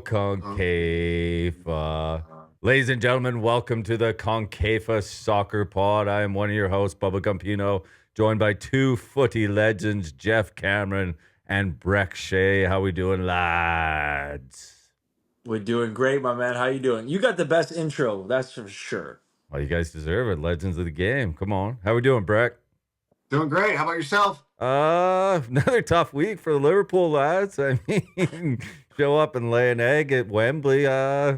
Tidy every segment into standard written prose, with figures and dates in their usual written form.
CONCAFA. Ladies and gentlemen, welcome to the CONCAFA Soccer Pod. I am one of your hosts, Bubba Gumpino, joined by two footy legends, Geoff Cameron and Brek Shea. How we doing, lads? We're doing great, my man. How you doing? You got the best intro, that's for sure. Well, you guys deserve it. Legends of the game. Come on. How we doing, Brek? Doing great. How about yourself? Another tough week for the Liverpool lads. I mean, show up and lay an egg at Wembley.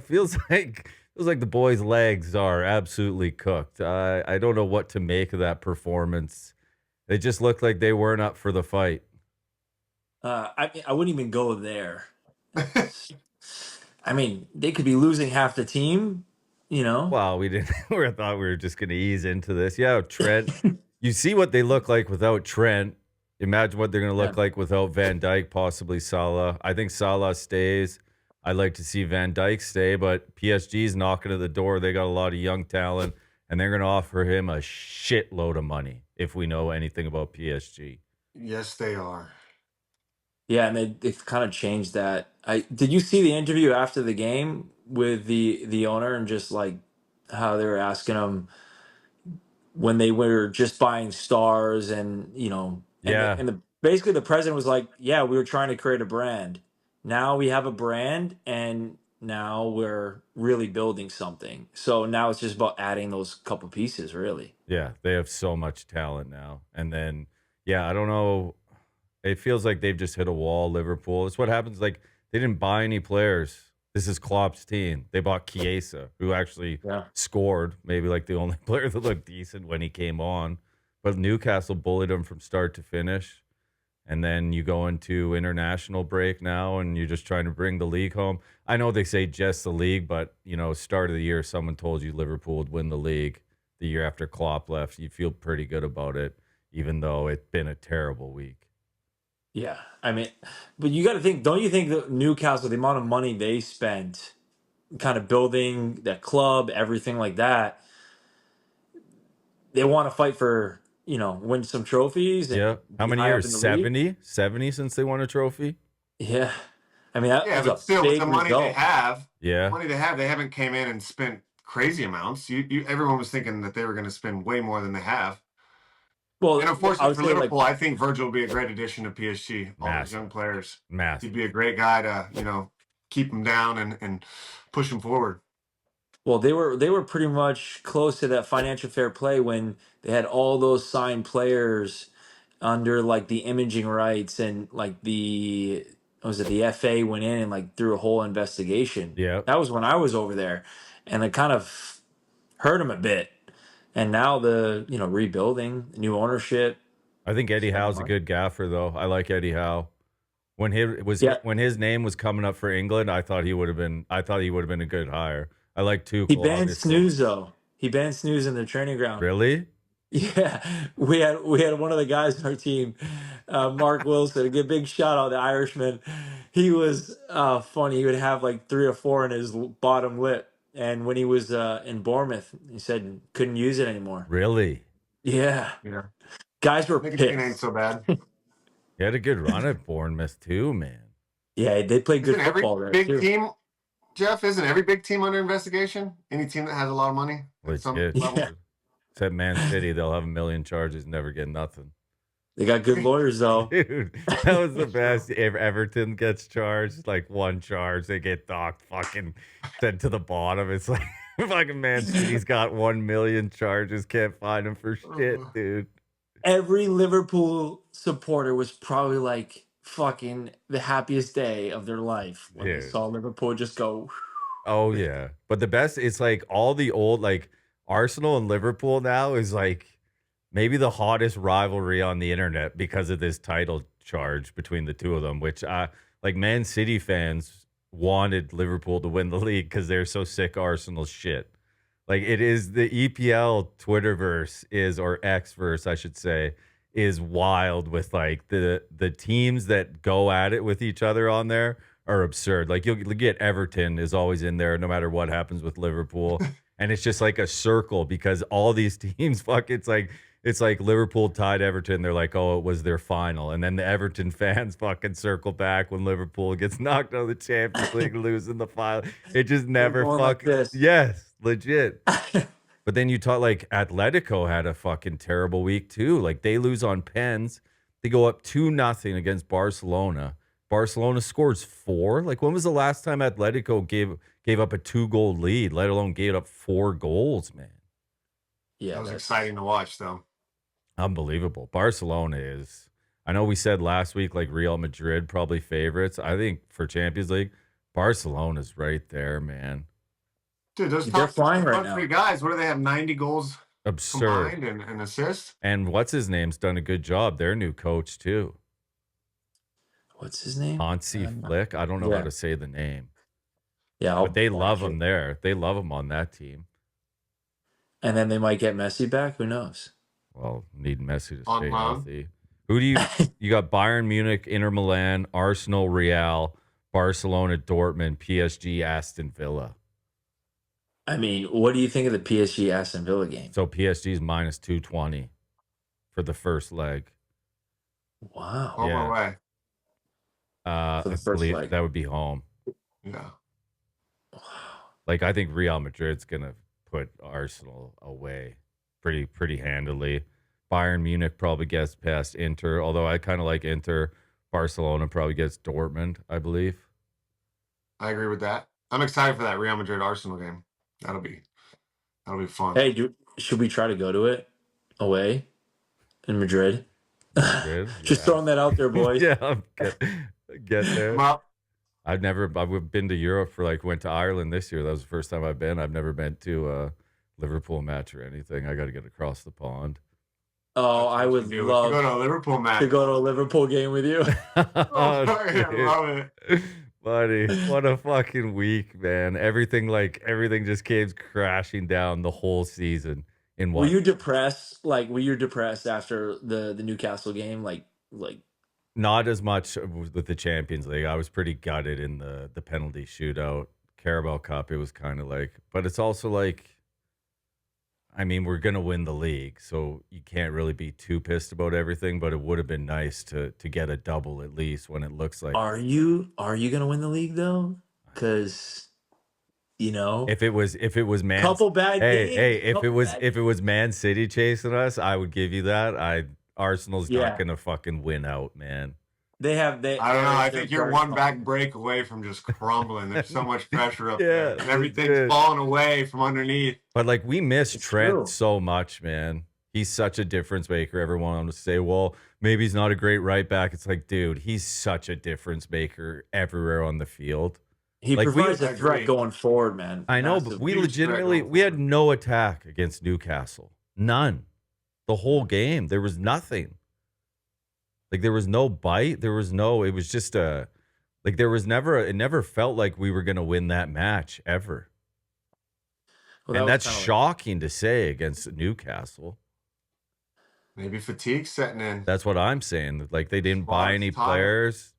Feels like the boys' legs are absolutely cooked. I don't know what to make of that performance. They just looked like they weren't up for the fight. I wouldn't even go there. I mean, they could be losing half the team, you know. Well, we didn't. We thought we were just going to ease into this. Yeah, Trent. You see what they look like without Trent. Imagine what they're going to look like without Van Dijk, possibly Salah. I think Salah stays. I'd like to see Van Dijk stay, but PSG's knocking at the door. They got a lot of young talent, and they're going to offer him a shitload of money if we know anything about PSG. Yes, they are. Yeah, and they've kind of changed that. Did you see the interview after the game with the owner and just like how they were asking him when they were just buying stars and Yeah. basically the president was like, yeah, we were trying to create a brand. Now we have a brand and now we're really building something. So now it's just about adding those couple pieces, really. Yeah, they have so much talent now. And then, yeah, I don't know. It feels like they've just hit a wall, Liverpool. It's what happens. Like, they didn't buy any players. This is Klopp's team. They bought Chiesa, who actually scored, maybe like the only player that looked decent when he came on. But Newcastle bullied him from start to finish. And then you go into international break now, and you're just trying to bring the league home. I know they say just the league, but, start of the year, someone told you Liverpool would win the league the year after Klopp left. You feel pretty good about it, even though it's been a terrible week. Yeah, I mean, but you got to think, don't you think that Newcastle, the amount of money they spent kind of building that club, everything like that, they want to fight for, win some trophies. And Yeah. How many high up years? in the 70? league. 70 since they won a trophy? Yeah. I mean, that was but a still, with big the money result. they have, Yeah. they haven't came in and spent crazy amounts. Everyone was thinking that they were going to spend way more than they have. Well, and unfortunately for say, Liverpool, I think Virgil will be a great addition to PSG. All those young players. Massive. He'd be a great guy to, keep them down and push them forward. Well, they were pretty much close to that financial fair play when they had all those signed players under like the imaging rights and like the FA went in and like threw a whole investigation. Yeah. That was when I was over there, and it kind of hurt them a bit. And now the rebuilding, new ownership. I think Eddie Howe's a good gaffer, though. I like Eddie Howe. When his name was coming up for England, I thought he would have been a good hire. I like Tuchel. He banned snooze though. He banned snooze in the training ground. Really? Yeah, we had one of the guys on our team, Mark Wilson. A big shout out, the Irishman. He was funny. He would have like 3 or 4 in his bottom lip, and when he was in Bournemouth, he said couldn't use it anymore. Really? Yeah. Yeah. Guys were pissed. pissed. Ain't so bad. He had a good run at Bournemouth too, man. Yeah, they played good football there big too. Team, Geoff, isn't every big team under investigation? Any team that has a lot of money? Except Man City, they'll have a million charges, never get nothing. They got good lawyers, though. Dude, that was the best. If Everton gets charged, like one charge, they get docked, fucking sent to the bottom. It's like fucking Man City's got 1 million charges, can't find him for shit, dude. Every Liverpool supporter was probably like fucking the happiest day of their life when they saw Liverpool just go. Oh, yeah. But the best, it's like all the old, like Arsenal and Liverpool now is like maybe the hottest rivalry on the internet because of this title charge between the two of them, which like Man City fans wanted Liverpool to win the league because they're so sick of Arsenal's shit. Like it is the EPL Twitterverse or Xverse, I should say, is wild with like the teams that go at it with each other on there are absurd. Like you'll get Everton is always in there no matter what happens with Liverpool. And it's just like a circle because all these teams, it's like it's like Liverpool tied Everton. They're like, oh, it was their final. And then the Everton fans fucking circle back when Liverpool gets knocked out of the Champions League, losing the final. It just They're never going like fucking, this. yes, legit. But then you talk like Atletico had a fucking terrible week too. Like they lose on pens. They go up 2-0 against Barcelona. Barcelona scores 4. Like when was the last time Atletico gave up a 2-goal lead, let alone gave up 4 goals, man? Yeah, That was that's exciting to watch, though. Unbelievable. Barcelona is, I know we said last week like Real Madrid probably favorites. I think for Champions League, Barcelona's right there, man. Dude, those They're top flying right front now. three guys, what do they have? 90 goals Absurd. combined and assists? And what's his name's done a good job. Their new coach too. What's his name? Hansi Flick. I don't know how yeah. to say the name. Yeah, But they love blank him it. there. They love him on that team. And then they might get Messi back. Who knows? Well, need Messi to On stay loan. healthy. Who do you got? Bayern Munich, Inter Milan, Arsenal, Real, Barcelona, Dortmund, PSG, Aston Villa. I mean, what do you think of the PSG Aston Villa game? So PSG's minus 220 for the first leg. Wow. Home Yeah. or away? For the I first believe leg. that would be home. Yeah. Like I think Real Madrid's gonna put Arsenal away pretty handily. Bayern Munich probably gets past Inter, although I kind of like Inter. Barcelona probably gets Dortmund, I believe. I agree with that. I'm excited for that Real Madrid Arsenal game. That'll be fun. Hey, should we try to go to it away in Madrid? Madrid, Just yeah. throwing that out there, boys. Yeah, get there. I'm up. I've been to Europe for went to Ireland this year. That was the first time I've been. I've never been to a Liverpool match or anything. I got to get across the pond. Oh, I would We should love go to a Liverpool match. to go to a Liverpool game with you. Oh, I Dude. love it. Buddy, what a fucking week, man. Everything just came crashing down the whole season in Were one. you depressed? Were you depressed after the Newcastle game? Like Not as much with the Champions League. I was pretty gutted in the penalty shootout. Carabao Cup, it was kind of but it's also I mean, we're going to win the league, so you can't really be too pissed about everything, but it would have been nice to get a double at least when it looks like. Are you gonna win the league though? Because if it was Man couple bad games. if it was Man City chasing us, I would give you that. Arsenal's not gonna fucking win out, man. I don't know. I think you're one back break away from just crumbling. There's so much pressure up there. And everything's falling away from underneath. But we miss Trent true. so much, man. He's such a difference maker. Everyone wants to say, well, maybe he's not a great right back. It's dude, he's such a difference maker everywhere on the field. He provides a threat going forward, man. I know, but we legitimately we had no attack against Newcastle. None. The whole game. There was nothing. There was no bite. It was just it never felt like we were going to win that match ever. Well, and that's shocking to say against Newcastle. Maybe fatigue setting in. That's what I'm saying. They didn't buy any players.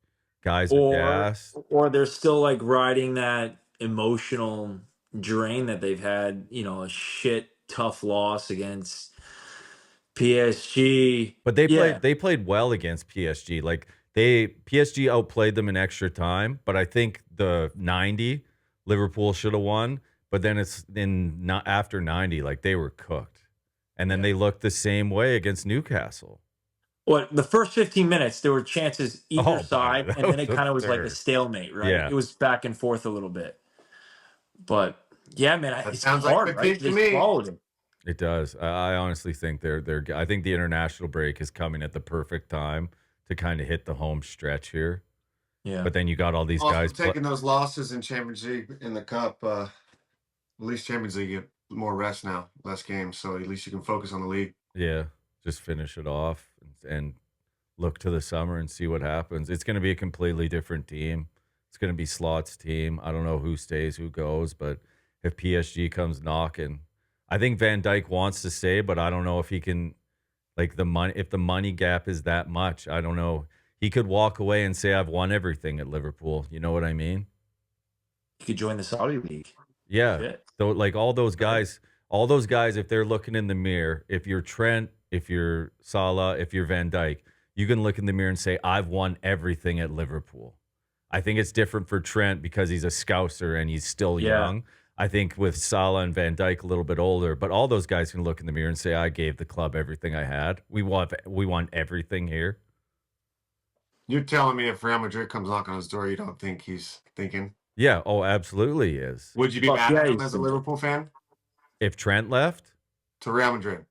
Guys are gassed. Or they're still riding that emotional drain that they've had, a shit tough loss against PSG. But they played well against PSG. PSG outplayed them in extra time, but I think the 90 Liverpool should have won. But then after 90, they were cooked. And then they looked the same way against Newcastle. Well, the first 15 minutes, there were chances either side, and then it kind of was like a stalemate, right? Yeah. It was back and forth a little bit. But, yeah, man, That it's sounds hard, like right? to me. Followed it. It does. I honestly think I think the international break is coming at the perfect time to kind of hit the home stretch here. Yeah. But then you got all these Also guys taking those losses in Champions League in the Cup. At least Champions League, you get more rest now, less games, so at least you can focus on the league. Yeah, just finish it off and look to the summer and see what happens. It's going to be a completely different team. It's going to be Slot's team. I don't know who stays, who goes, but if PSG comes knocking, I think Van Dijk wants to stay, but I don't know if he can. If the money gap is that much, I don't know. He could walk away and say, "I've won everything at Liverpool." You know what I mean? You could join the Saudi League. Yeah. So all those guys, if they're looking in the mirror, if you're Trent, if you're Salah, if you're Van Dijk, you can look in the mirror and say, I've won everything at Liverpool. I think it's different for Trent because he's a Scouser and he's still Yeah. young. I think with Salah and Van Dijk a little bit older, but all those guys can look in the mirror and say, I gave the club everything I had. We want everything here. You're telling me if Real Madrid comes knocking on his door, you don't think he's thinking? Yeah. Oh, absolutely he is. Would you be Fuck mad yeah, at him he's as a thinking. Liverpool fan If Trent left, to Real Madrid?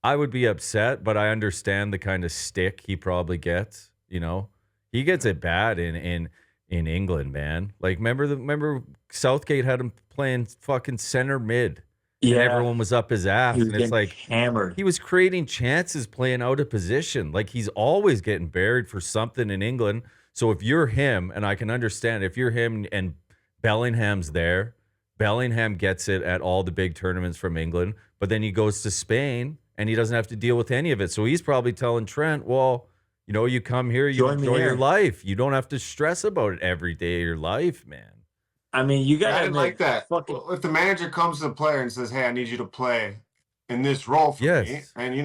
I would be upset, but I understand the kind of stick he probably gets. You know, he gets it bad in England, man. Like, remember Southgate had him playing fucking center mid, and Yeah. everyone was up his ass, He was and it's getting like hammered. he was creating chances playing out of position. Like, he's always getting buried for something in England. So if you're him, and I can understand if you're him and Bellingham's there, Bellingham gets it at all the big tournaments from England, but then he goes to Spain and he doesn't have to deal with any of it. So he's probably telling Trent, well, you know, you come here, you Join me enjoy your here. life. You don't have to stress about it every day of your life, man. I mean, you I gotta didn't like that. Fucking, Well, if the manager comes to the player and says, "Hey, I need you to play in this role for me," Yes. and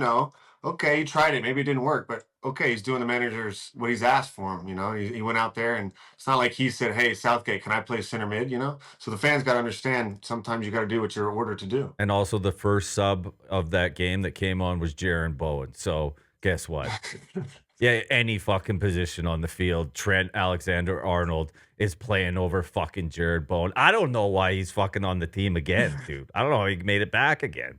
okay, he tried it, maybe it didn't work, but okay, he's doing the manager's what he's asked for him. He went out there, and it's not like he said, "Hey, Southgate, can I play center mid?" So the fans got to understand sometimes you got to do what you're ordered to do. And also the first sub of that game that came on was Jaron Bowen. So guess what? Yeah, any fucking position on the field, Trent Alexander-Arnold is playing over fucking Jared Bowen. I don't know why he's fucking on the team again, dude. I don't know how he made it back again.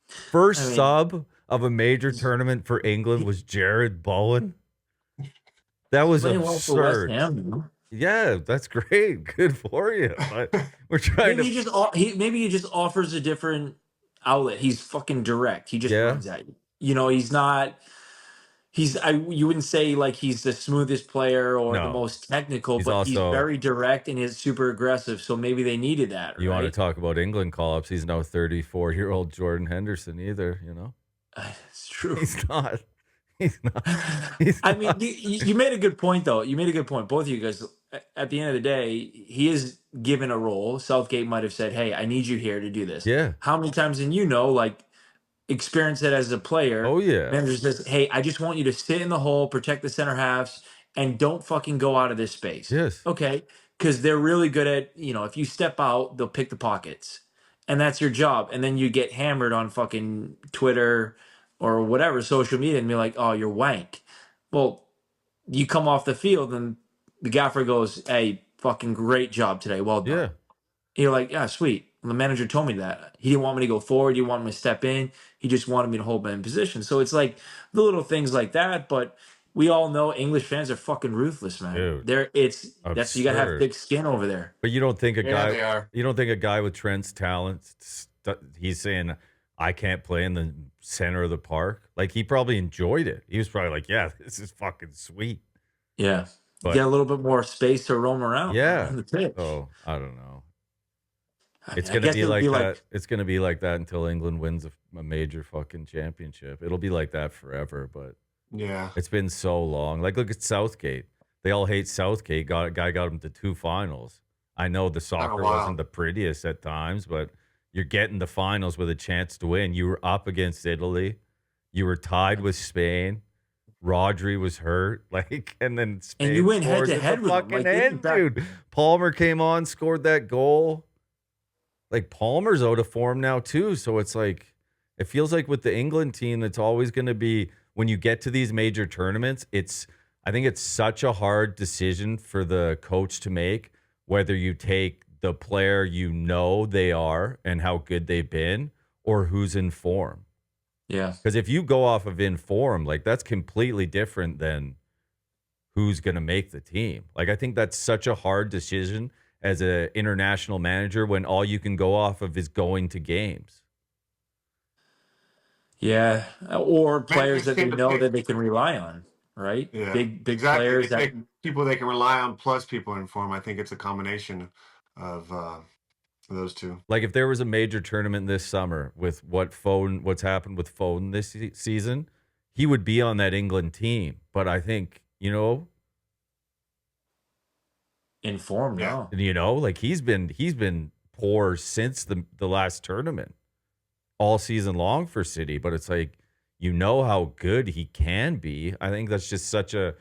First sub of a major tournament for England was Jared Bowen. That was playing well for West absurd. Ham. Yeah, that's great. Good for you. But we're trying Maybe he just offers a different outlet. He's fucking direct. He just Yeah. runs at you. He's not. You wouldn't say like he's the smoothest player or the No. most technical, He's but he's also- very direct and is super aggressive. So maybe they needed that. You right? want to talk about England call-ups? He's no 34-year-old Jordan Henderson either, It's true. He's not. He's not. I mean, you made a good point, though. You made a good point. Both of you guys, at the end of the day, he is given a role. Southgate might have said, hey, I need you here to do this. Yeah. How many times, and experience it as a player. Oh, yeah. Manager says, hey, I just want you to sit in the hole, protect the center halves, and don't fucking go out of this space. Yes. Okay. Because they're really good at, if you step out, they'll pick the pockets. And that's your job. And then you get hammered on fucking Twitter or whatever, social media, and be like, oh, you're wank. Well, you come off the field and the gaffer goes, hey, fucking great job today. Well done. Yeah. You're like, yeah, sweet. The manager told me that. He didn't want me to go forward. He didn't want me to step in. He just wanted me to hold my own position. So it's like the little things like that. But we all know English fans are fucking ruthless, man. Dude, That's you gotta have absurd. thick skin over there. But you don't think They are. you don't think a guy with Trent's talent, he's saying, I can't play in the center of the park? Like, he probably enjoyed it. He was probably like, yeah, this is fucking sweet. Yeah. But- Get a little bit more space to roam around. Yeah. On the pitch. Oh, I don't know. I mean, It's I going to guess be it'll like that. It's going to be like that until England wins a major fucking championship. It'll be like that forever, but Yeah. it's been so long. Like, look at Southgate. They all hate Southgate. Guy got him to 2 finals. I know the soccer while. wasn't the prettiest at times, but you're getting the finals with a chance to win. You were up against Italy. You were tied with Spain. Rodri was hurt, and then Spain And you went scores at head-to-head the with them. fucking Like, this is end, back- dude. Palmer came on, scored that goal. Like, Palmer's out of form now too, so it's like it feels like with the England team, it's always going to be when you get to these major tournaments. I think it's such a hard decision for the coach to make whether you take the player they are and how good they've been, or who's in form. Yeah. Because if you go off of in form, like, that's completely different than who's going to make the team. Like, I think that's such a hard decision as an international manager when all you can go off of is going to games. Yeah. Or players that they seem to know pick- that they can rely on, right? Yeah. Big Exactly. players They that take people they can rely on plus people in form. I think it's a combination of those two. Like, if there was a major tournament this summer with what's happened with Foden this season, he would be on that England team. But I think, informed now. like, he's been poor since the last tournament, all season long for City. But it's like, you know how good he can be. I think that's just such a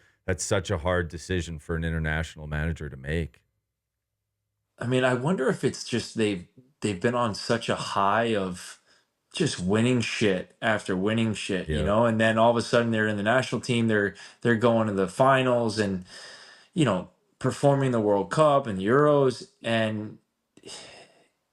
hard decision for an international manager to make. I mean, I wonder if it's just they've been on such a high of just winning shit after winning shit, Yeah. and then all of a sudden they're in the national team, they're going to the finals and performing the World Cup and the Euros, and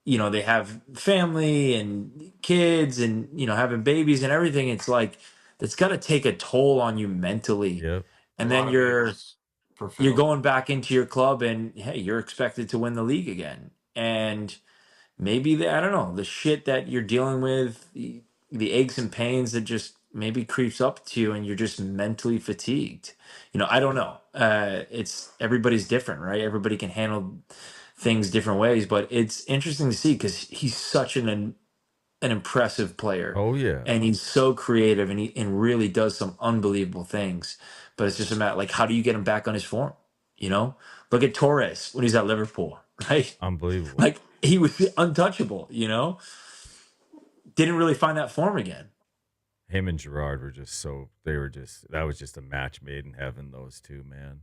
they have family and kids and having babies and everything. It's like it's got to take a toll on you mentally, Yep. A and then lot of egos you're fulfilled. going back into your club and hey, you're expected to win the league again. And maybe I don't know, the shit that you're dealing with, the aches and pains that just maybe creeps up to you and you're just mentally fatigued. I don't know. It's everybody's different, right? Everybody can handle things different ways, but it's interesting to see because he's such an impressive player, Oh yeah. and he's so creative, and he really does some unbelievable things. But it's just a matter like how do you get him back on his form? Look at Torres when he's at Liverpool, right? Unbelievable. Like he was untouchable. Didn't really find that form again. Him and Gerard were just that was just a match made in heaven, those two, man.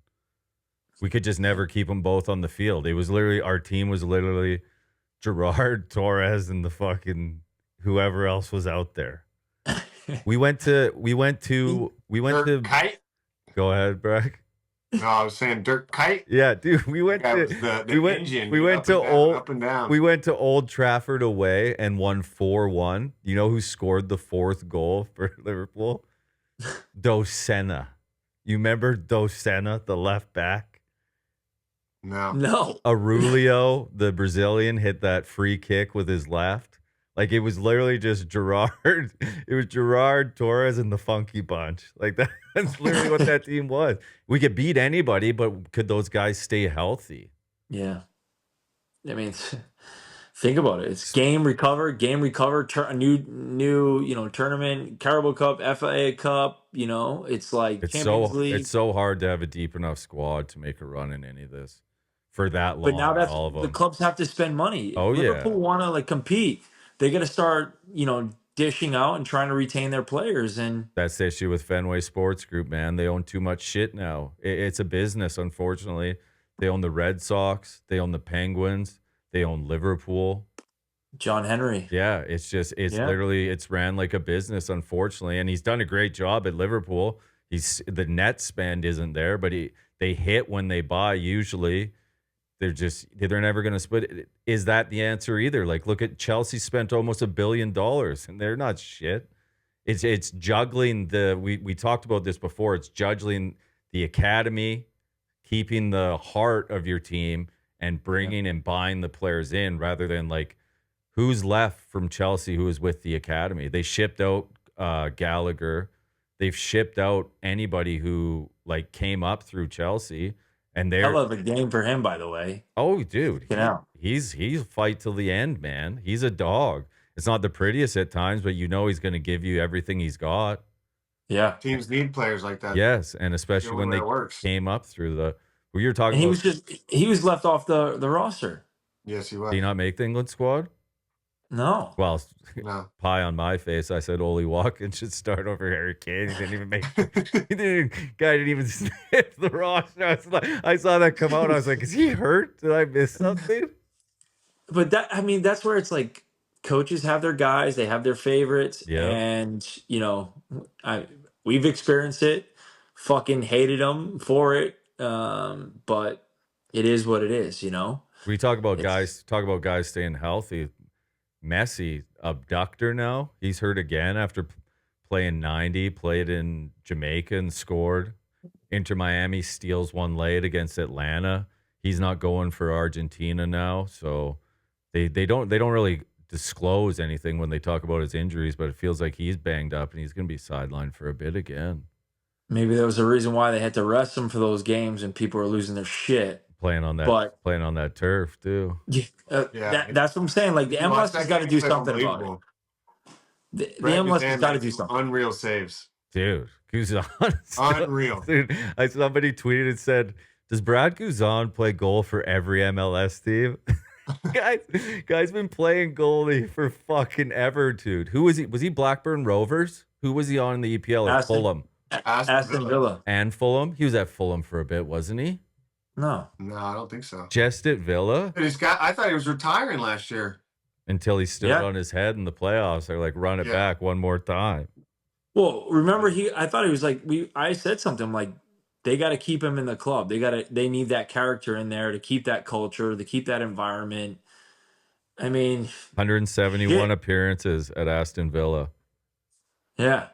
We could just never keep them both on the field. It was literally, our team was literally Gerard, Torres, and the fucking whoever else was out there. We went to Dirk Kite? Go ahead, Brek. No, I was saying Dirk Kite. Yeah, dude, we went That to was the we went engine. we went up to and down, old up and down. we went to Old Trafford away and won 4-1. You know who scored the fourth goal for Liverpool? Docena. You remember Docena, the left back? No. Aurelio, the Brazilian, hit that free kick with his left. Like it was literally just Gerard. It was Gerard, Torres, and the Funky Bunch. Like that's literally what that team was. We could beat anybody, but could those guys stay healthy? Yeah. I mean, think about it. It's game recover, a new tournament, Carabao Cup, FA Cup. It's like Champions League. It's so hard to have a deep enough squad to make a run in any of this for that long. But now that's all of the them. clubs have to spend money. Oh, yeah. Liverpool want to like compete. They got to start, dishing out and trying to retain their players. And That's the issue with Fenway Sports Group, man. They own too much shit now. It's a business, unfortunately. They own the Red Sox. They own the Penguins. They own Liverpool. John Henry. Yeah, it's literally, it's ran like a business, unfortunately. And he's done a great job at Liverpool. The net spend isn't there, but they hit when they buy usually. They're never going to split it. Is that the answer either? Like, look at Chelsea spent almost $1 billion and they're not shit. It's juggling we talked about this before. It's juggling the academy, keeping the heart of your team and bringing and buying the players in rather than like who's left from Chelsea who is with the academy. They shipped out Gallagher. They've shipped out anybody who like came up through Chelsea. And hell of a game for him, by the way. Oh, dude, He's he's fight till the end, man. He's a dog. It's not the prettiest at times, but he's going to give you everything he's got. Yeah, teams need players like that. Yes, and especially when they came up through the. Well, you're talking. And he was left off the roster. Yes, he was. Did he not make the England squad? No. Well, No. Pie on my face. I said Oli Watkins should start over Harry Kane. He didn't even make. Guy didn't even sniff the roster. I saw that come out. I was like, is he hurt? Did I miss something? But that's where it's like coaches have their guys, they have their favorites, Yeah. and we've experienced it. Fucking hated them for it, but it is what it is. We talk about guys staying healthy. Messi, abductor now. He's hurt again after playing 90, played in Jamaica and scored. Inter Miami steals one late against Atlanta. He's not going for Argentina now, so they don't really disclose anything when they talk about his injuries, but it feels like he's banged up and he's going to be sidelined for a bit again. Maybe there was a reason why they had to rest him for those games and people were losing their shit. Playing on that turf too. That's what I'm saying. Like the MLS has got to do something about it. The MLS has got to do something. Unreal saves, dude. Guzan, unreal. Dude, somebody tweeted and said, "Does Brad Guzan play goal for every MLS team?" Guy's been playing goalie for fucking ever, dude. Who was he? Was he Blackburn Rovers? Who was he on in the EPL at Fulham? Aston Villa. And Fulham? He was at Fulham for a bit, wasn't he? No, I don't think so. Just at Villa? I thought he was retiring last year. Until he stood on his head in the playoffs. They're like, run it back one more time. Well, remember I thought he was like I said something like they got to keep him in the club. They need that character in there to keep that culture, to keep that environment. I mean, 171 appearances at Aston Villa. Yeah.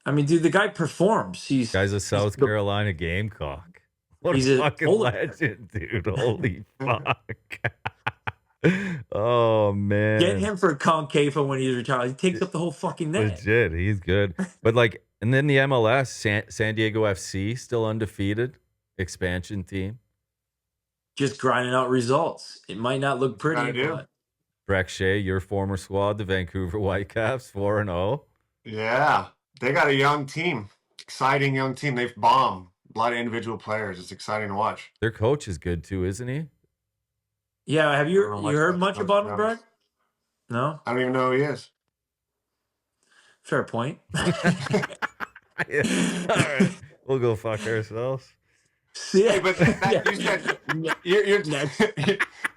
I mean, dude, the guy performs. Guy's a South Carolina Gamecock. What a fucking legend, dude. Holy fuck. Oh, man. Get him for CONCAFA when he's retired. He takes up the whole fucking net. Legit. He's good. But, like, and then the MLS, San Diego FC, still undefeated. Expansion team. Just grinding out results. It might not look pretty, but. Brek Shea, your former squad, the Vancouver Whitecaps, 4-0. Yeah. They got a young team. Exciting young team. They've bombed. A lot of individual players. It's exciting to watch. Their coach is good, too, isn't he? Yeah, have you heard much about him, Brett? No? I don't even know who he is. Fair point. All right. We'll go fuck ourselves. Hey, but you said you're next.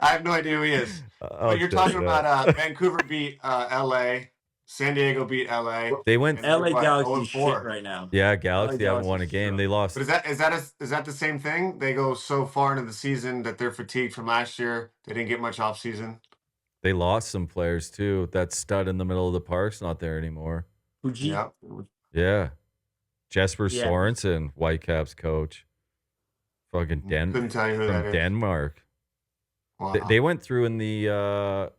I have no idea who he is. But you're talking about Vancouver beat LA, San Diego beat LA. They went LA Galaxy shit right now. Yeah, Galaxy haven't won a game. They lost. But is that the same thing? They go so far into the season that they're fatigued from last year. They didn't get much off season. They lost some players too. That stud in the middle of the park's not there anymore. Yeah. Jesper Sorensen, Whitecaps coach. Fucking Couldn't tell you who that is. Denmark. Wow. They went through in the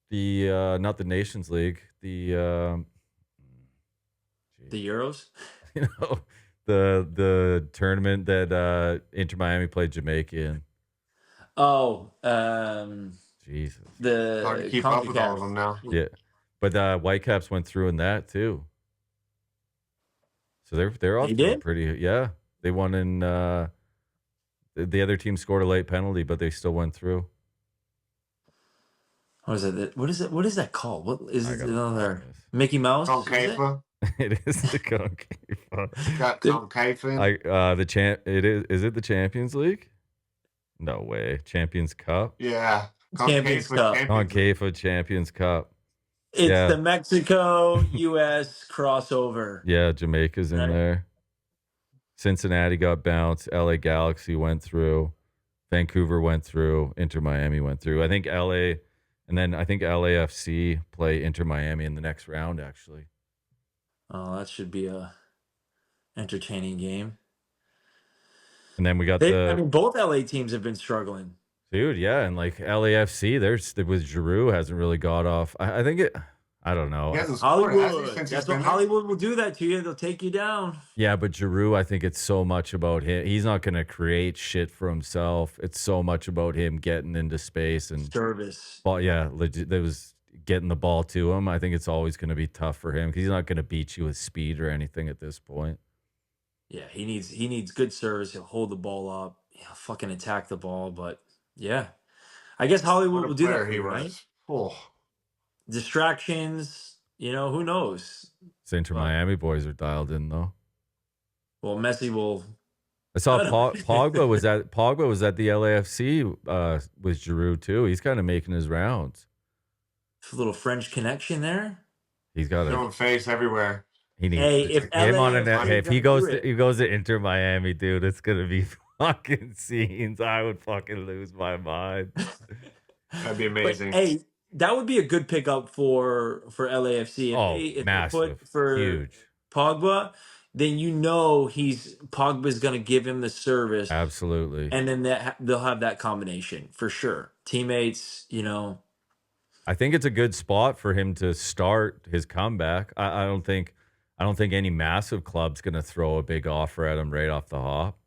not the Nations League, the Euros. You know, the tournament that Inter Miami played Jamaica in. Oh, Jesus. The hard to keep up with all of them now. Yeah, but Whitecaps went through in that too. So they're all pretty. Yeah, they won in. The other team scored a late penalty, but they still went through. What is it? What is that called? What is it? Another Mickey Mouse? CONCAFA. It is the CONCAFA. Got CONCAFA. Is it the Champions League? No way. Champions Cup? Yeah. Champions Cup. CONCAFA Champions Cup. It's the Mexico-U.S. crossover. Yeah, Jamaica's in there. Cincinnati got bounced. LA Galaxy went through. Vancouver went through. Inter Miami went through. I think LA, and then I think LAFC play Inter Miami in the next round, actually. Oh, that should be a entertaining game. And then we got I mean, both LA teams have been struggling. Dude, yeah, and like LAFC, with Giroux hasn't really got off. I think it. I don't know. Hollywood. That's what Hollywood will do that to you. They'll take you down. Yeah, but Giroux, I think it's so much about him. He's not going to create shit for himself. It's so much about him getting into space and service. Well, yeah, legit. There was getting the ball to him. I think it's always going to be tough for him because he's not going to beat you with speed or anything at this point. Yeah, he needs good service. He'll hold the ball up. He'll fucking attack the ball. But yeah, I guess Hollywood will do that for you, right? Oh. Distractions, who knows? Inter Miami boys are dialed in though. Well, Messi will. I saw Pogba was at the LAFC with Giroux too. He's kind of making his rounds. A little French connection there. He's got a face everywhere. He needs if he goes to Inter Miami, dude, it's gonna be fucking scenes. I would fucking lose my mind. That'd be amazing. But, hey, that would be a good pickup for LAFC. If massive, they put for huge Pogba, then Pogba's going to give him the service. Absolutely. And then they'll have that combination for sure. Teammates, I think it's a good spot for him to start his comeback. I don't think any massive club's going to throw a big offer at him right off the hop.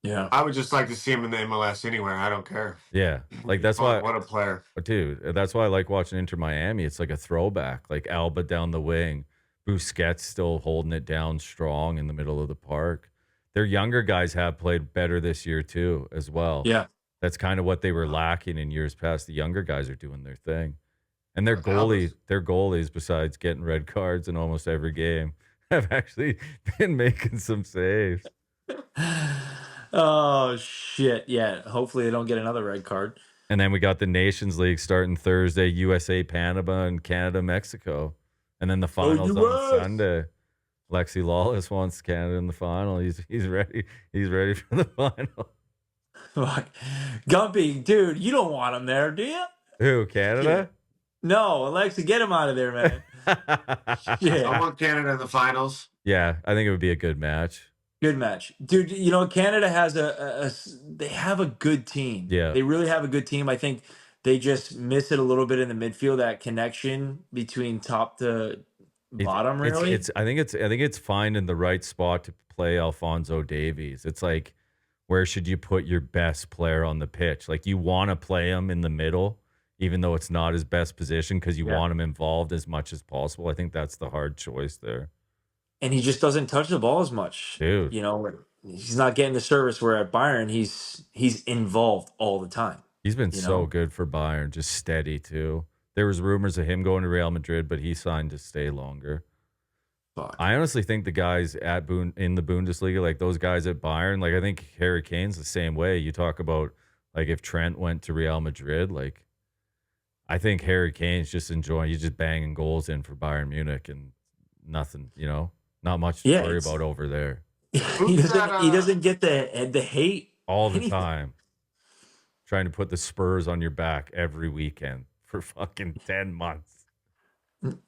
Yeah, I would just like to see him in the MLS anywhere. I don't care. Yeah, like that's why. What a player, dude! That's why I like watching Inter Miami. It's like a throwback, like Alba down the wing, Busquets still holding it down strong in the middle of the park. Their younger guys have played better this year too, as well. Yeah, that's kind of what they were lacking in years past. The younger guys are doing their thing. And their Albus. goalies, besides getting red cards in almost every game, have actually been making some saves. Oh shit! Yeah, hopefully they don't get another red card. And then we got the Nations League starting Thursday, USA, Panama, and Canada, Mexico. And then the Oh, finals on US! Sunday. Lexi Lawless wants Canada in the final. He's ready. He's ready for the final. Fuck. Gumpy, dude, you don't want him there, do you? Who, Shit. Canada? No, Alexa, get him out of there, man. I Shit. want Canada in the finals. Yeah, I think it would be a good match. Good match, dude. You know, Canada has they have a good team. Yeah. They really have a good team. I think they just miss it a little bit in the midfield. That connection between top to bottom, really. I think it's finding the right spot to play Alphonso Davies. It's like, where should you put your best player on the pitch? Like, you want to play him in the middle, even though it's not his best position, because you want him involved as much as possible. I think that's the hard choice there. And he just doesn't touch the ball as much. Dude. You know, he's not getting the service. Where at Bayern, he's involved all the time. He's been You so know? good for Bayern, just steady too. There was rumors of him going to Real Madrid, but he signed to stay longer. Fuck. I honestly think the guys in the Bundesliga, like those guys at Bayern, like I think Harry Kane's the same way. You talk about like if Trent went to Real Madrid, like I think Harry Kane's just enjoying. He's just banging goals in for Bayern Munich and nothing, not much to worry about over there. He doesn't get the hate All the anything. time. Trying to put the Spurs on your back every weekend for fucking 10 months. You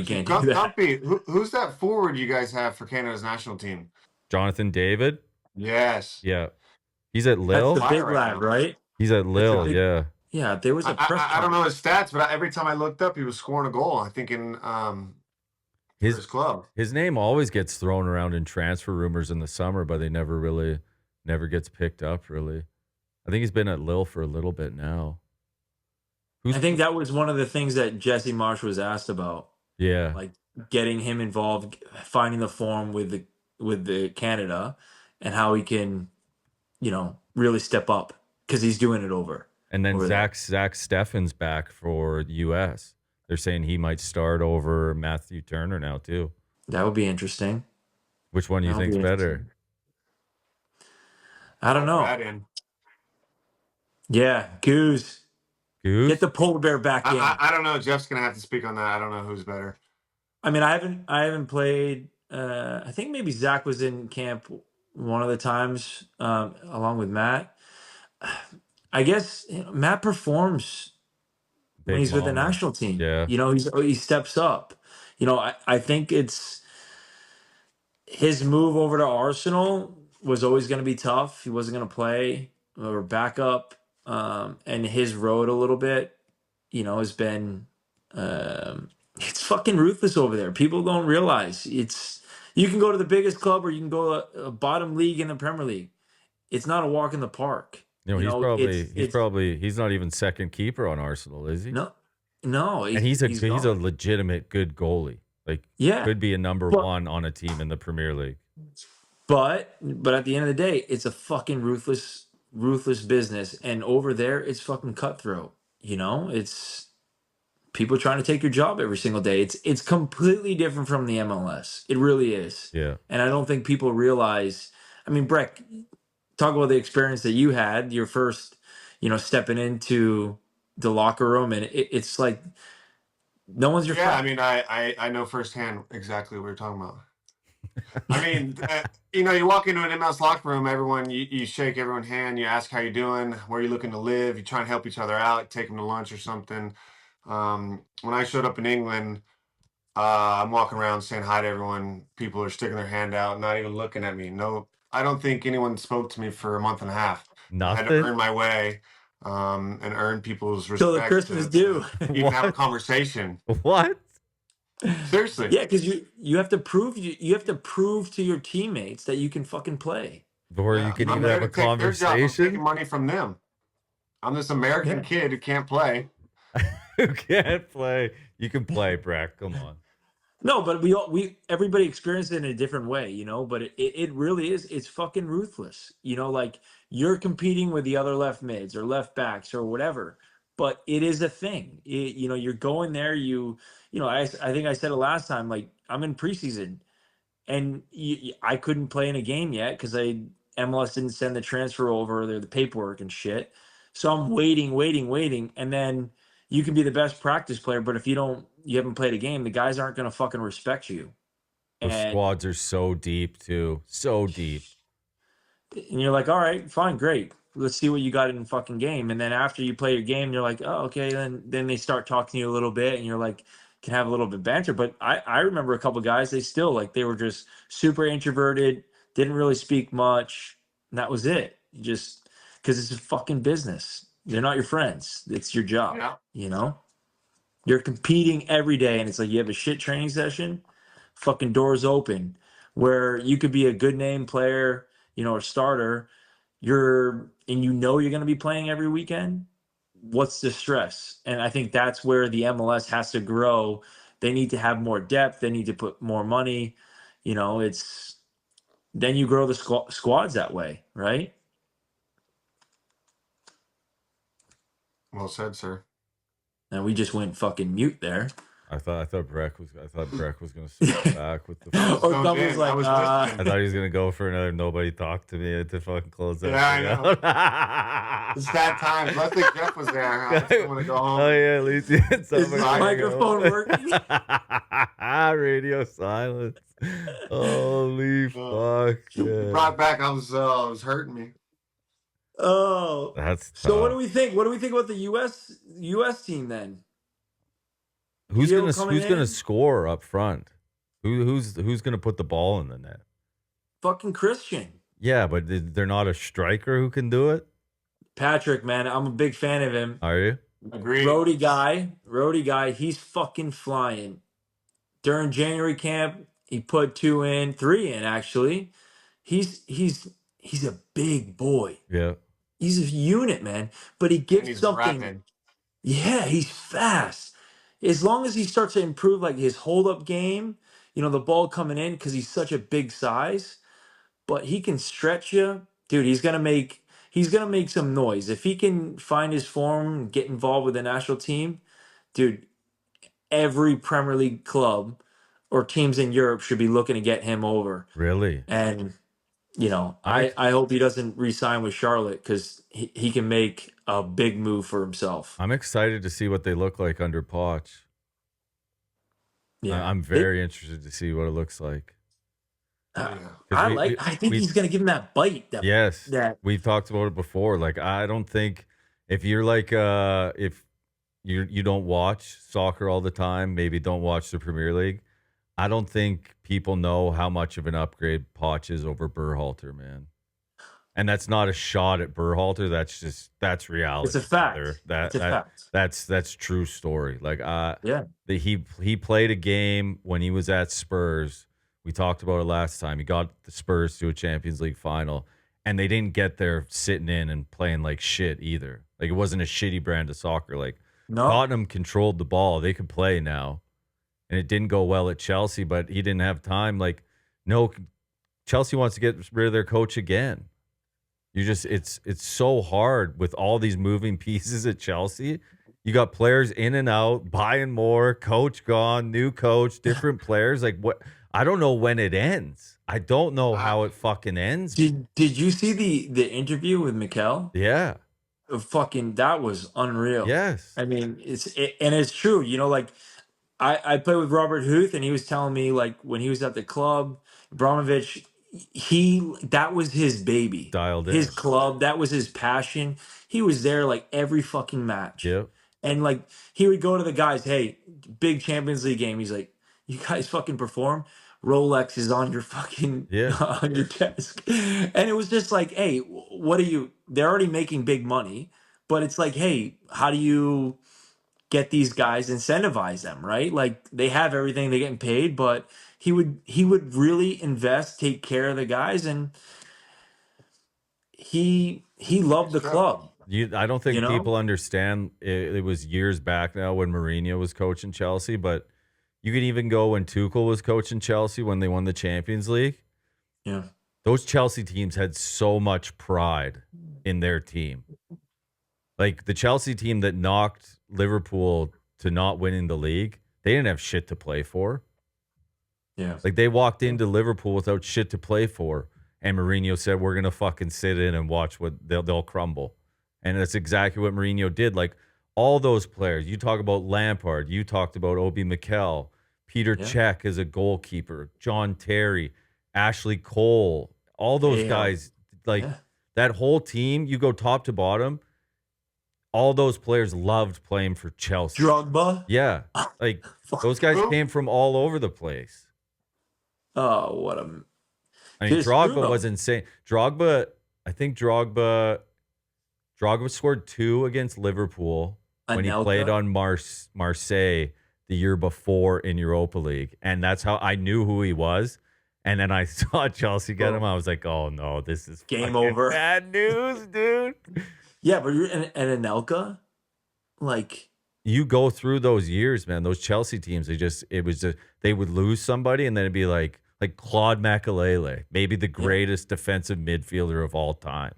can't do that. Gumpy, who's that forward you guys have for Canada's national team? Jonathan David? Yes. Yeah. He's at Lille? That's the big lad, right? He's at Lille, yeah. Yeah, there was a press I don't know his stats, but every time I looked up, he was scoring a goal, I think, in for his club. His name always gets thrown around in transfer rumors in the summer, but they never gets picked up, really. I think he's been at Lille for a little bit now. I think that was one of the things that Jesse Marsh was asked about. Yeah. Like getting him involved, finding the form with the Canada, and how he can, really step up because he's doing it over. And then Zach Steffen's back for the U.S. They're saying he might start over Matthew Turner now too. That would be interesting. Which one do you think's better? I don't know. Yeah, Goose. Get the polar bear back in. I don't know. Jeff's gonna have to speak on that. I don't know who's better. I mean, I haven't played. I think maybe Zach was in camp one of the times along with Matt. I guess Matt performs when he's with the national team. Yeah. He steps up. I think it's his move over to Arsenal was always going to be tough. He wasn't going to play or back up. And his road a little bit, has been it's fucking ruthless over there. People don't realize you can go to the biggest club or you can go to a bottom league in the Premier League. It's not a walk in the park. He's not even second keeper on Arsenal, is he? No. And he's a legitimate good goalie. Like, could be a number one on a team in the Premier League. But at the end of the day, it's a fucking ruthless business, and over there, it's fucking cutthroat. It's people trying to take your job every single day. It's completely different from the MLS. It really is. Yeah. And I don't think people realize. I mean, Brek, talk about the experience that you had, your first, stepping into the locker room, and it's like no one's your friend. I mean, I know firsthand exactly what you're talking about. I mean, you walk into an MLS locker room, everyone, you shake everyone's hand, you ask how you doing, where are you looking to live, you try and help each other out, take them to lunch or something. When I showed up in England, I'm walking around saying hi to everyone. People are sticking their hand out, not even looking at me. No, I don't think anyone spoke to me for a month and a half. Nothing? I had to earn my way and earn people's respect. Till the Christmas due. Even have a conversation. What? Seriously. Yeah, because you have to prove to your teammates that you can fucking play. Or you can even have a conversation. I'm taking money from them. I'm this American kid who can't play. Who can't play? You can play, Brek. Come on. No, but everybody experiences it in a different way, but it really is. It's fucking ruthless. Like you're competing with the other left mids or left backs or whatever, but it is a thing. You're going there. I think I said it last time. Like, I'm in preseason, and I couldn't play in a game yet because MLS didn't send the transfer over the paperwork and shit. So I'm waiting, and then you can be the best practice player, but if you haven't played a game, the guys aren't gonna fucking respect you. Those And squads are so deep too, so deep. and you're like, all right, fine, great. Let's see what you got in the fucking game. And then after you play your game, you're like, oh, okay. Then they start talking to you a little bit, and you're like, can have a little bit of banter. But I remember a couple guys, they were just super introverted, didn't really speak much, and that was it. Just because it's a fucking business. They're not your friends. It's your job. Yeah. You're competing every day, and it's like you have a shit training session, fucking doors open, where you could be a good name player, a starter. You're going to be playing every weekend. What's the stress? And I think that's where the MLS has to grow. They need to have more depth. They need to put more money. It's then you grow the squads that way, right? Well said, sir. And we just went fucking mute there. I thought Brek was gonna sit back with the. Or Gumpy was like, I thought he was gonna go for another nobody talk to me to fucking close that. Yeah, I know. Out. It's that time. Luckily, Geoff was there. I just want to go home. Oh yeah, at least he had is the somebody microphone working? Radio silence. Holy fuck! You brought back. I was hurting me. Oh, That's so. tough. What do we think? What do we think about the U.S. team then? Who's Gio gonna coming in? score up front? Who's gonna put the ball in the net? Fucking Christian. Yeah, but they're not a striker who can do it. Patrick, man, I'm a big fan of him. Are you? Agreed. Roadie guy, he's fucking flying. During January camp, he put 3 in actually. He's a big boy. Yeah. He's a unit, man. But he And gives he's something. rapid. Yeah, he's fast. As long as he starts to improve like his hold up game, the ball coming in because he's such a big size, but he can stretch you, dude. He's gonna make some noise if he can find his form, get involved with the national team, dude. Every Premier League club or teams in Europe should be looking to get him over. Really? And I- I hope he doesn't re-sign with Charlotte because he can make a big move for himself. I'm excited to see what they look like under Poch. Yeah, I'm very interested to see what it looks like. Yeah. I think he's gonna give him that bite. Yes, that we've talked about it before. Like, I don't think if you're like if you don't watch soccer all the time, maybe don't watch the Premier League, I don't think people know how much of an upgrade Poch is over Berhalter, man. And that's not a shot at Berhalter. That's reality. it's a fact. brother. It's a fact. That's true story. Like, Yeah. he played a game when he was at Spurs. We talked about it last time. He got the Spurs to a Champions League final, and they didn't get there sitting in and playing like shit either. Like, it wasn't a shitty brand of soccer. Like, No. Tottenham controlled the ball. They could play now, and it didn't go well at Chelsea, but he didn't have time. Like, no, Chelsea wants to get rid of their coach again. It's so hard with all these moving pieces at Chelsea. You got players in and out, buying more, coach gone, new coach, different players. Like, what? I don't know when it ends. I don't know how it fucking ends. Did you see the interview with Mikel? Yeah. Fucking, that was unreal. Yes. I mean, it's true. Like, I played with Robert Huth, and he was telling me, like, when he was at the club, Abramovich, that was his baby. Dialed in. His club, that was his passion. He was there like every fucking match. Yep. And like he would go to the guys, hey, big Champions League game. He's like, you guys fucking perform. Rolex is on your fucking on your desk. And it was just like, hey, what are you? They're already making big money, but it's like, hey, how do you get these guys, incentivize them, right? Like, they have everything, they're getting paid, but he would really invest, take care of the guys, and he loved the club. I don't think people understand. It was years back now when Mourinho was coaching Chelsea, but you could even go when Tuchel was coaching Chelsea when they won the Champions League. Yeah. Those Chelsea teams had so much pride in their team. Like the Chelsea team that knocked Liverpool to not winning the league, they didn't have shit to play for. Yeah. Like they walked into Liverpool without shit to play for, and Mourinho said, "We're gonna fucking sit in and watch what they'll crumble," and that's exactly what Mourinho did. Like all those players, you talk about Lampard, you talked about Obi Mikel, Peter Yeah. Cech as a goalkeeper, John Terry, Ashley Cole, all those guys. Like Yeah. that whole team, you go top to bottom. All those players loved playing for Chelsea. Drogba. Yeah, like those guys Who? came from all over the place. Oh, what a. I mean, It's Drogba Bruno. was insane. I think Drogba scored 2 against Liverpool when he Anelka. played on Marseille the year before in Europa League, and that's how I knew who he was. And then I saw Chelsea get him. I was like, "Oh no, this is Game fucking over." bad news, dude." Yeah, but and Anelka, like, You go through those years, man. Those Chelsea teams, they would lose somebody, and then it'd be like Claude Makelele, maybe the greatest defensive midfielder of all time.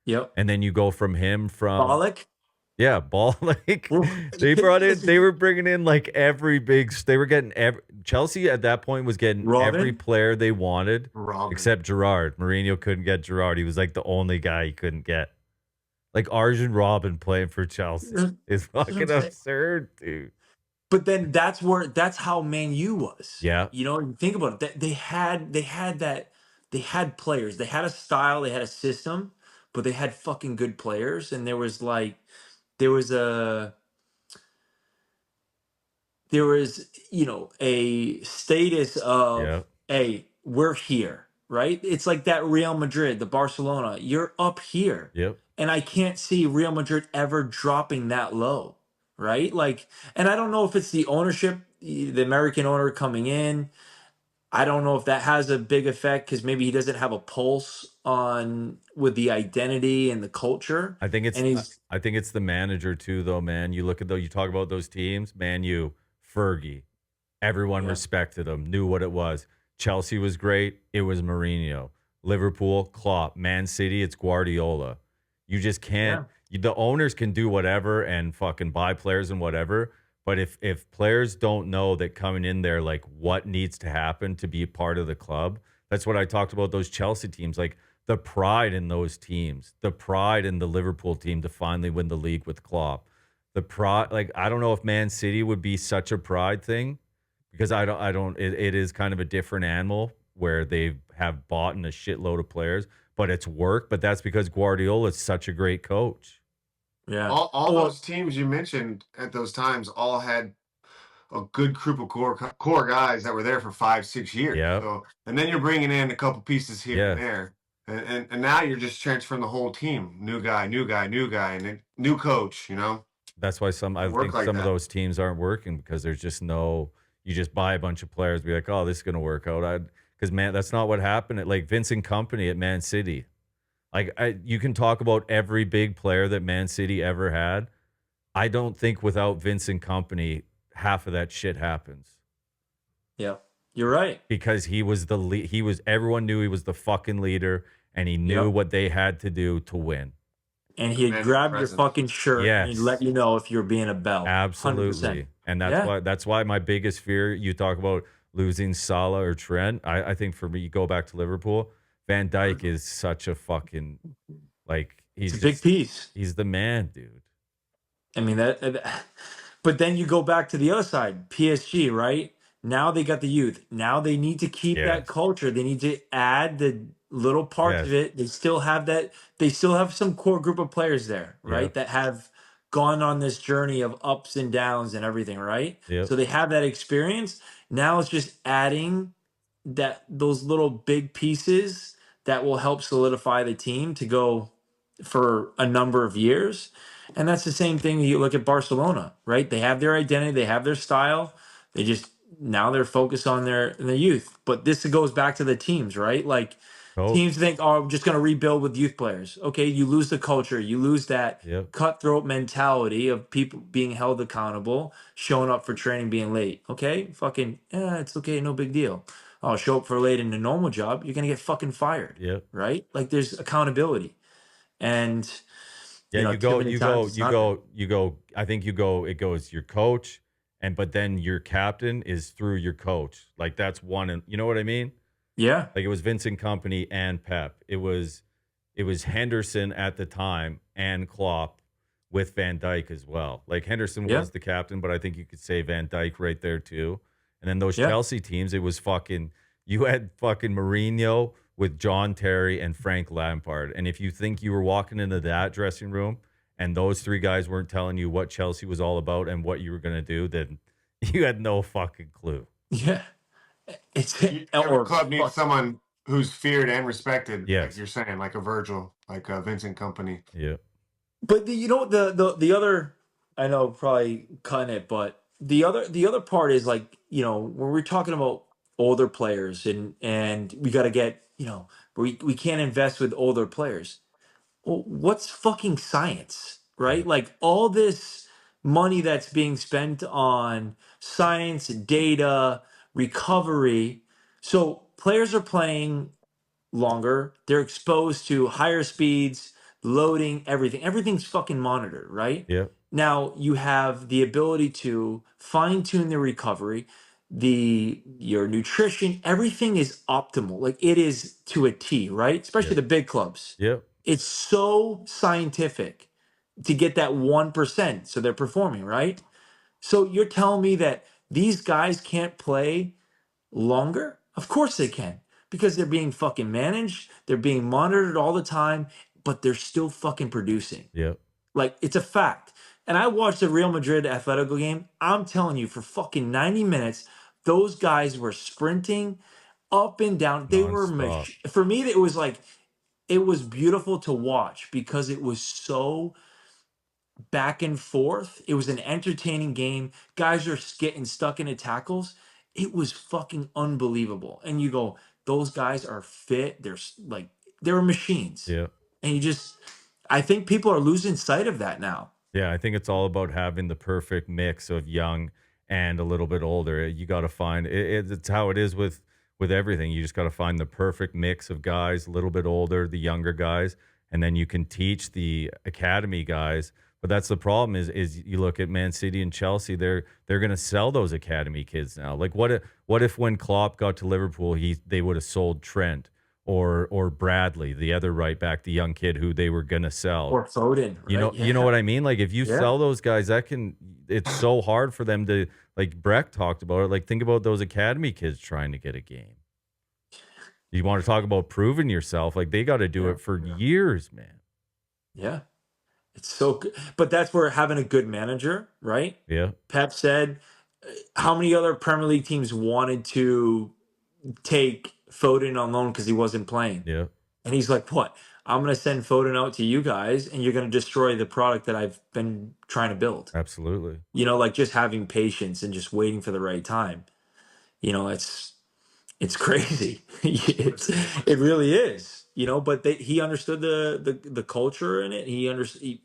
yep. And then you go from him from Bollock. yeah, ball like Well, they were bringing in like every they were getting Chelsea at that point was getting Robin? every player they wanted Robin. except Gerrard. Mourinho couldn't get Gerrard. He was like the only guy he couldn't get. Like Arjen Robben playing for Chelsea is fucking what I'm saying. absurd, dude. But then that's how Man U was. Yeah. You know, you think about it. They had players. They had a style, they had a system, but they had fucking good players. And there was a status of, Yeah. hey, we're here, right? It's like that Real Madrid, the Barcelona. You're up here. Yep. And I can't see Real Madrid ever dropping that low, right? Like, and I don't know if it's the ownership, the American owner coming in. I don't know if that has a big effect because maybe he doesn't have a pulse on with the identity and the culture. I think And he's it's the manager too, though, man. You look at you talk about those teams, Man U, Fergie, everyone Yeah. respected him, knew what it was. Chelsea was great. It was Mourinho. Liverpool, Klopp. Man City, it's Guardiola. You just can't. The owners can do whatever and fucking buy players and whatever. But if players don't know that coming in there, like what needs to happen to be part of the club, that's what I talked about those Chelsea teams. Like the pride in those teams, the pride in the Liverpool team to finally win the league with Klopp. The pride, like I don't know if Man City would be such a pride thing because it is kind of a different animal where they have bought in a shitload of players, but it's worked. But that's because Guardiola is such a great coach. yeah. All those teams you mentioned at those times all had a good group of core guys that were there for 5-6 years. Yeah. So, and then you're bringing in a couple pieces here Yeah. and there, and now you're just transferring the whole team. New guy, and then new coach. You know. That's why I think like some of that. those teams aren't working because there's just you just buy a bunch of players, be like, oh, this is going to work out. Because, man, that's not what happened at like Vincent Kompany at Man City. Like, you can talk about every big player that Man City ever had. I don't think without Vincent Kompany, half of that shit happens. Yeah, you're right. Because he was everyone knew he was the fucking leader and he knew what they had to do to win. And he'd grab your fucking shirt and he'd Yes. let you know if you're being a bell. Absolutely. 100%. And that's why my biggest fear, you talk about losing Salah or Trent. I think for me, you go back to Liverpool, Van Dijk is such a fucking he's It's a big piece. He's the man, dude. I mean but then you go back to the other side, PSG, right? Now they got the youth. Now they need to keep that culture. They need to add the little parts of it. They still have that. They still have some core group of players there, right? That have gone on this journey of ups and downs and everything, right? Yep. So they have that experience. Now it's just adding those little big pieces that will help solidify the team to go for a number of years. And that's the same thing. You look at Barcelona, right? They have their identity, they have their style. They just now they're focused on their youth. But this goes back to the teams, right? Like teams think, oh, I'm just going to rebuild with youth players. Okay, you lose the culture, you lose that cutthroat mentality of people being held accountable, showing up for training, being late. Okay, fucking, it's okay, no big deal. Oh, show up for late in a normal job, you're going to get fucking fired. Yep. Right? Like there's accountability. And Yeah, too many times it's not there. you go. I think you go. It goes your coach, but then your captain is through your coach. Like that's one, and you know what I mean. Yeah, Like it was Vincent Company and Pep. It was Henderson at the time and Klopp with Van Dijk as well. Like Henderson yeah, was the captain, but I think you could say Van Dijk right there too. And then those yeah, Chelsea teams, it was fucking you had fucking Mourinho with John Terry and Frank Lampard. And if you think you were walking into that dressing room and those three guys weren't telling you what Chelsea was all about and what you were going to do, then you had no fucking clue. yeah. It's Every or club needs fuck. someone who's feared and respected, like Yes. you're saying, like a Virgil, like a Vincent Company. Yeah. But the other, I know probably cutting it, but the other part is like when we're talking about older players and we got to get we can't invest with older players. Well, what's fucking science, Yeah. right? Like all this money that's being spent on science, data, recovery. So players are playing longer. They're exposed to higher speeds, loading, everything. Everything's fucking monitored, right? Yeah. Now you have the ability to fine tune the recovery, your nutrition, everything is optimal. Like it is to a T, right? Yeah. Especially the big clubs. Yeah. It's so scientific to get that 1%. So they're performing, right? So you're telling me that these guys can't play longer? Of course they can, because they're being fucking managed, they're being monitored all the time, but they're still fucking producing. Yeah. Like it's a fact. And I watched the Real Madrid Atletico game. I'm telling you, for fucking 90 minutes, those guys were sprinting up and down. They were Nonstop. for me, it was like it was beautiful to watch because it was so back and forth. It was an entertaining game. Guys are getting stuck into tackles. It was fucking unbelievable. And you go, those guys are fit. Like they're machines. Yeah. And I think people are losing sight of that now. Yeah, I think it's all about having the perfect mix of young and a little bit older. You got to find it's how it is with everything. You just got to find the perfect mix of guys, a little bit older, the younger guys, and then you can teach the academy guys. But that's the problem is you look at Man City and Chelsea, they're going to sell those academy kids now. Like what if when Klopp got to Liverpool, they would have sold Trent or Bradley, the other right back, the young kid who they were going to sell. Or Foden, You know, right? you know Yeah. what I mean? Like if you Yeah. sell those guys, it's so hard for them to, like Breck talked about it. Like think about those academy kids trying to get a game. You want to talk about proving yourself? Like they got to do Yeah. it for years, man. Yeah. It's so good. But that's where having a good manager, right? Yeah, Pep said, how many other Premier League teams wanted to take Foden on loan because he wasn't playing? yeah, And he's like, what? I'm going to send Foden out to you guys and you're going to destroy the product that I've been trying to build. absolutely. Like just having patience and just waiting for the right time. It's crazy. It really is. But he understood the culture in it. He understood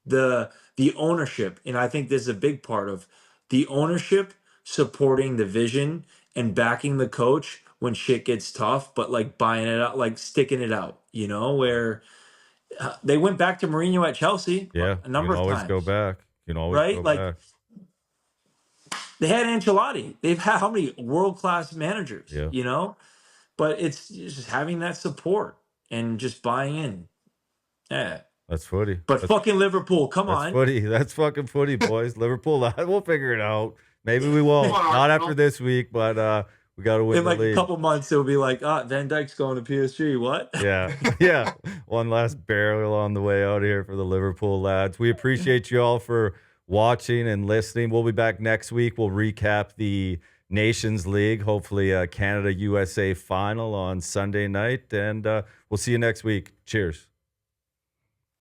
the ownership, and I think this is a big part of the ownership supporting the vision and backing the coach when shit gets tough, but like buying it out, like sticking it out. Where they went back to Mourinho at Chelsea Yeah, a you number can of always go times, back. You can always right? go Like back. they had Ancelotti. They've had how many world class managers? Yeah, But it's just having that support and just buying in. Yeah. that's footy. But fucking Liverpool, come That's on. footy. That's fucking footy, boys. Liverpool, we'll figure it out. Maybe we Come won't. on, Not after Arsenal. this week, but we got to win In the like a league. couple months, it'll be like, Van Dijk's going to PSG. What? Yeah, yeah. One last barrel on the way out of here for the Liverpool lads. We appreciate you all for watching and listening. We'll be back next week. We'll recap the Nations League, hopefully Canada-USA final on Sunday night, and we'll see you next week. Cheers.